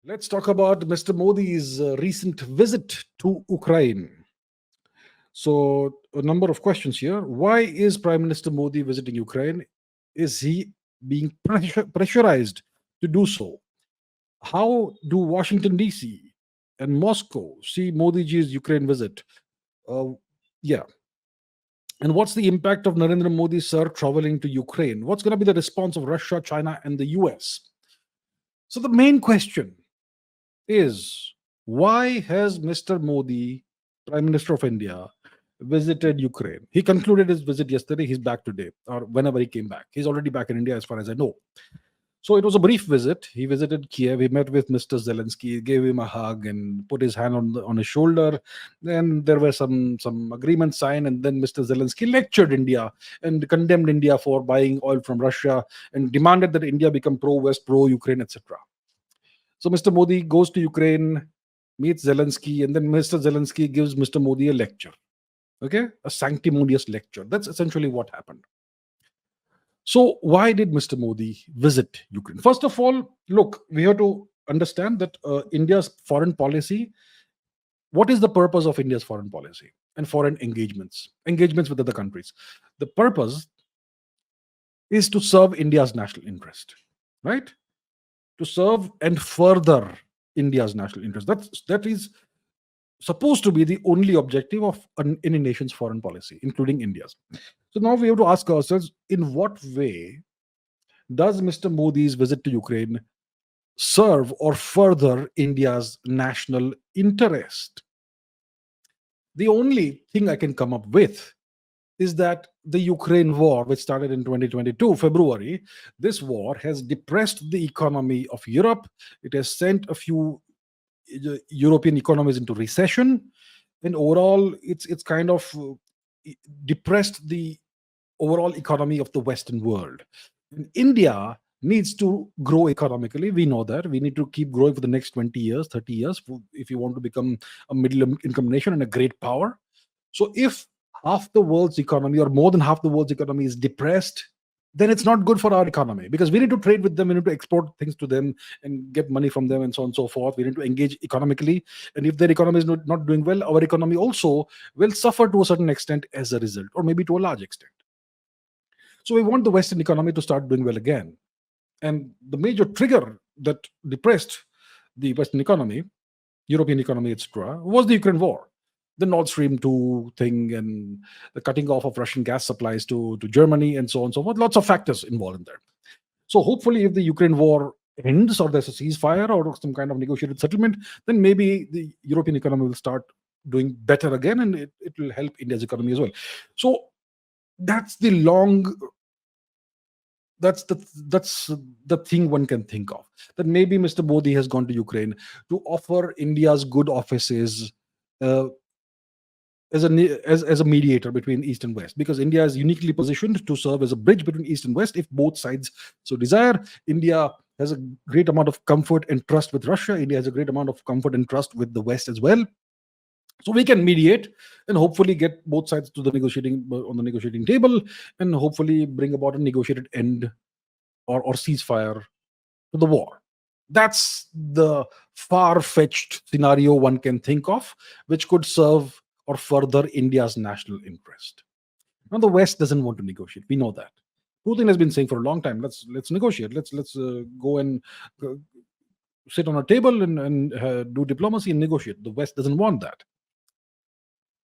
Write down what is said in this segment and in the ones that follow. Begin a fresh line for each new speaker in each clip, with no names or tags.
Let's talk about Mr. Modi's recent visit to Ukraine. So, a number of questions here. Why is Prime Minister Modi visiting Ukraine? Is he being pressurized to do so? How do Washington, D.C. and Moscow see Modi ji's Ukraine visit? Uh, yeah. And what's the impact of Narendra Modi, sir, traveling to Ukraine? What's going to be the response of Russia, China, and the US? So, the main question is, why has Mr. Modi, Prime Minister of India, visited Ukraine? He concluded his visit yesterday. He's back today, or whenever he came back. He's already back in India, as far as I know. So it was a brief visit. He visited Kiev. He met with Mr. Zelensky, gave him a hug, and put his hand on his shoulder. Then there were some agreements signed, and then Mr. Zelensky lectured India and condemned India for buying oil from Russia and demanded that India become pro-West, pro-Ukraine, etc. So Mr. Modi goes to Ukraine, meets Zelensky, and then Mr. Zelensky gives Mr. Modi a lecture. Okay, a sanctimonious lecture. That's essentially what happened. So why did Mr. Modi visit Ukraine? First of all, look, we have to understand that India's foreign policy. What is the purpose of India's foreign policy and foreign engagements? Engagements with other countries. The purpose is to serve India's national interest, right? To serve and further India's national interest. That is supposed to be the only objective of any nation's foreign policy, including India's. So now we have to ask ourselves, in what way does Mr. Modi's visit to Ukraine serve or further India's national interest? The only thing I can come up with is that the Ukraine war, which started in 2022, February, this war has depressed the economy of Europe. It has sent a few European economies into recession, and overall, it's kind of depressed the overall economy of the Western world. And India needs to grow economically. We know that we need to keep growing for the next 20 years, 30 years, if you want to become a middle income nation and a great power. So if half the world's economy or more than half the world's economy is depressed, then it's not good for our economy, because we need to trade with them, we need to export things to them and get money from them, and so on and so forth. We need to engage economically. And if their economy is not doing well, our economy also will suffer to a certain extent as a result, or maybe to a large extent. So we want the Western economy to start doing well again. And the major trigger that depressed the Western economy, European economy, etc., was the Ukraine war. The Nord Stream 2 thing and the cutting off of Russian gas supplies to Germany and so on and so forth. Lots of factors involved in there. So hopefully, if the Ukraine war ends or there's a ceasefire or some kind of negotiated settlement, then maybe the European economy will start doing better again, and it will help India's economy as well. So that's the long that's the thing one can think of, that maybe Mr. Modi has gone to Ukraine to offer India's good offices uh, as a mediator between East and West, because India is uniquely positioned to serve as a bridge between East and West if both sides so desire. India has a great amount of comfort and trust with Russia. India has a great amount of comfort and trust with the West as well. So we can mediate and hopefully get both sides to the negotiating on the negotiating table, and hopefully bring about a negotiated end or ceasefire to the war. That's the far-fetched scenario one can think of, which could serve or further India's national interest. Now, the West doesn't want to negotiate. We know that. Putin has been saying for a long time, let's negotiate. Let's go and uh, sit on a table and do diplomacy and negotiate. The West doesn't want that.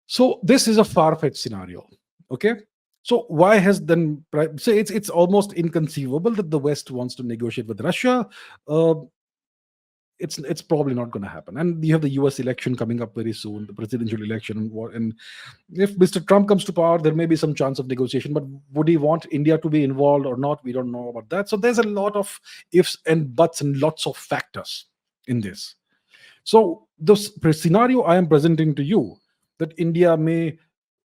So this is a far-fetched scenario. Okay. So why has then so it's almost inconceivable that the West wants to negotiate with Russia. Uh, it's probably not going to happen. And you have the U.S. election coming up very soon, the presidential election, and if Mr. Trump comes to power, there may be some chance of negotiation. But would he want India to be involved or not? We don't know about that. So there's a lot of ifs and buts and lots of factors in this. So the scenario I am presenting to you, that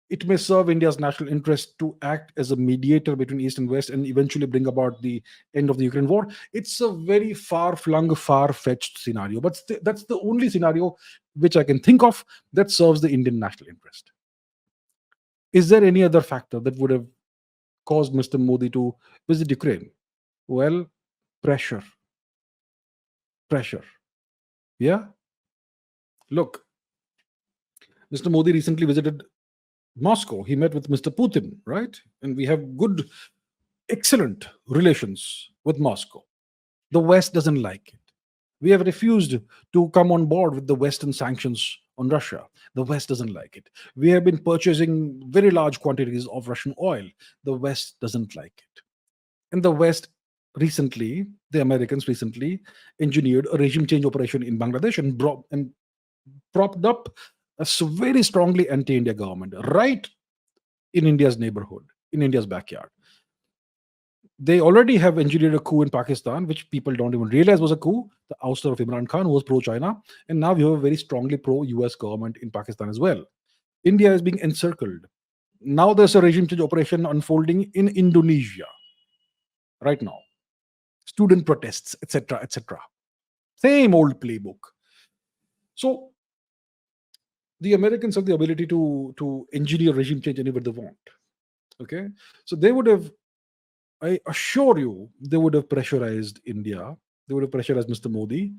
it may serve India's national interest to act as a mediator between East and West and eventually bring about the end of the Ukraine war. It's a very far-flung, far-fetched scenario, but that's the only scenario which I can think of that serves the Indian national interest. Is there any other factor that would have caused Mr. Modi to visit Ukraine? Well, pressure. Pressure. Yeah. Look, Mr. Modi recently visited Moscow. He met with Mr. Putin, right? And we have good, excellent relations with Moscow. The West doesn't like it. We have refused to come on board with the Western sanctions on Russia. The West doesn't like it. We have been purchasing very large quantities of Russian oil. The West doesn't like it. And the West recently, the Americans recently engineered a regime change operation in Bangladesh and propped up a very strongly anti-India government right in India's neighborhood, in India's backyard. They already have engineered a coup in Pakistan, which people don't even realize was a coup, the ouster of Imran Khan, who was pro China. And now we have a very strongly pro US government in Pakistan as well. India is being encircled. Now there's a regime change operation unfolding in Indonesia right now. Student protests, etc., etc. Same old playbook. So the Americans have the ability to engineer regime change anywhere they want. Okay, so they would have, I assure you, they would have pressurized India. They would have pressurized Mr. Modi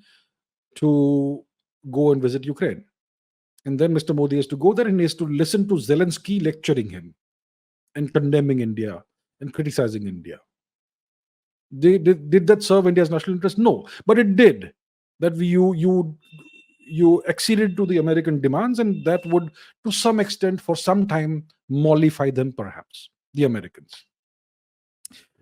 to go and visit Ukraine. And then Mr. Modi has to go there and he has to listen to Zelensky lecturing him and condemning India and criticizing India. Did that serve India's national interest? No, but it did. That you acceded to the American demands, and that would, to some extent, for some time, mollify them, perhaps the Americans.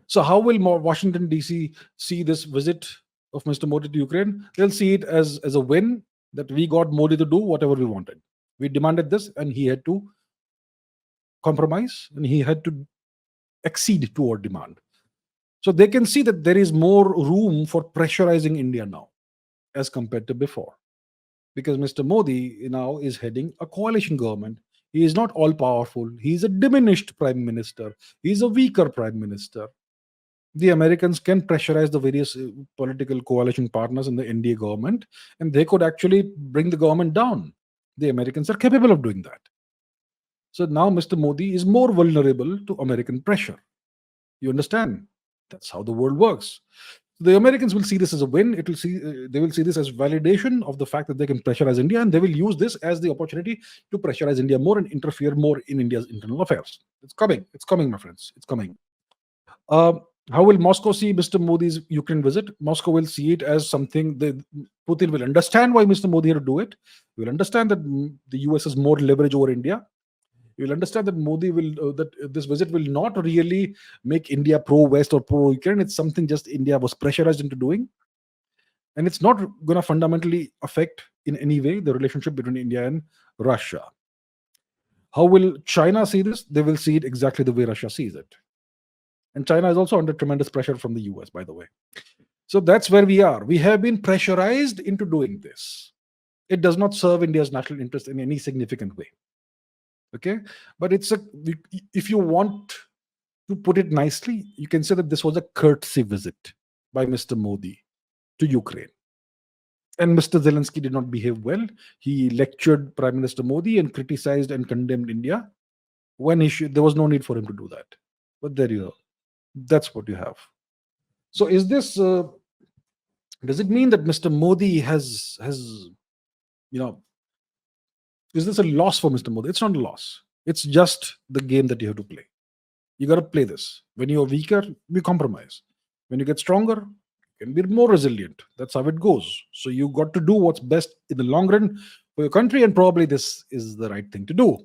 So, how will Washington D.C. see this visit of Mr. Modi to Ukraine? They'll see it as a win that we got Modi to do whatever we wanted. We demanded this, and he had to compromise, and he had to accede to our demand. So they can see that there is more room for pressurizing India now as compared to before. Because Mr. Modi now is heading a coalition government. He is not all powerful. He is a diminished prime minister. He is a weaker prime minister. The Americans can pressurize the various political coalition partners in the NDA government, and they could actually bring the government down. The Americans are capable of doing that. So now Mr. Modi is more vulnerable to American pressure. You understand? That's how the world works. The Americans will see this as a win. They will see this as validation of the fact that they can pressurize India, and they will use this as the opportunity to pressurize India more and interfere more in India's internal affairs. It's coming. It's coming, my friends. It's coming. How will Moscow see Mr. Modi's Ukraine visit? Moscow will see it as something that Putin will understand why Mr. Modi had to do it. He will understand that the US has more leverage over India. You will understand that Modi will that this visit will not really make India pro-West or pro-Ukraine. It's something just India was pressurized into doing, and it's not going to fundamentally affect in any way the relationship between India and Russia. How will China see this? They will see it exactly the way Russia sees it, and China is also under tremendous pressure from the US, by the way. So that's where we are. We have been pressurized into doing this. It does not serve India's national interest in any significant way. Okay, but if you want to put it nicely, you can say that this was a courtesy visit by Mr. Modi to Ukraine. And Mr. Zelensky did not behave well. He lectured Prime Minister Modi and criticized and condemned India when there was no need for him to do that. But there you go. That's what you have. So is this does it mean that Mr. Modi has is this a loss for Mr. Modi? It's not a loss. It's just the game that you have to play. You got to play this. When you're weaker, we compromise. When you get stronger, you can be more resilient. That's how it goes. So you got to do what's best in the long run for your country, and probably this is the right thing to do.